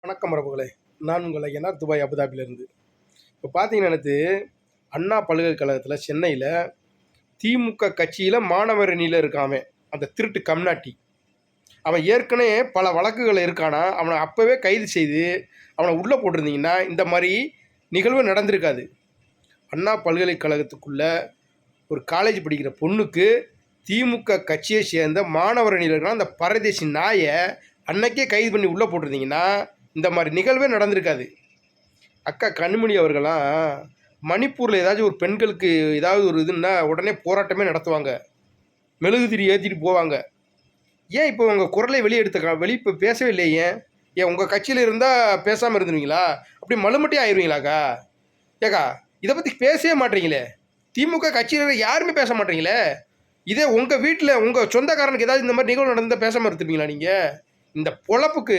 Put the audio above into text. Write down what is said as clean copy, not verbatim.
வணக்கம் மரபுகளே. நான் உங்கள் ஐயனார் துபாய் அபுதாபியிலேருந்து. இப்போ பார்த்தீங்கன்னா அண்ணா பல்கலைக்கழகத்தில் சென்னையில் திமுக கட்சியில் மாணவர் அணியில் இருக்கான் அவன். அந்த திருட்டு கம்நாட்டி அவன் ஏற்கனவே பல வழக்குகள் இருக்கானா. அவனை அப்போவே கைது செய்து அவனை உள்ளே போட்டிருந்தீங்கன்னா இந்த மாதிரி நிகழ்வு நடந்திருக்காது. அண்ணா பல்கலைக்கழகத்துக்குள்ளே ஒரு காலேஜ் படிக்கிற பொண்ணுக்கு திமுக கட்சியை சேர்ந்த மாணவர் அணியில் இருக்கிற அந்த பரதேசி நாயை அன்னைக்கே கைது பண்ணி உள்ளே போட்டிருந்தீங்கன்னா இந்த மாதிரி நிகழ்வே நடந்திருக்காது. அக்கா கனிமொழி அவர்களாம் மணிப்பூரில் ஏதாச்சும் ஒரு பெண்களுக்கு ஏதாவது ஒரு இதுன்னா உடனே போராட்டமே நடத்துவாங்க, மெழுகுதிரி ஏற்றிட்டு போவாங்க. ஏன் இப்போ உங்கள் குரலை இப்போ பேசவே இல்லை? ஏன் உங்கள் கட்சியில் இருந்தால் பேசாமல் இருந்துருவீங்களா? அப்படி மலுமட்டே ஆயிடுவீங்களாக்கா? ஏக்கா இதை பற்றி பேசவே மாட்டீங்களே. திமுக கட்சியில் யாருமே பேச மாட்டீங்களே. இதே உங்கள் வீட்டில் உங்கள் சொந்தக்காரனுக்கு ஏதாவது இந்த மாதிரி நிகழ்வு நடந்தால் பேசாமல் இருந்துருப்பீங்களா நீங்கள்? இந்த பொழப்புக்கு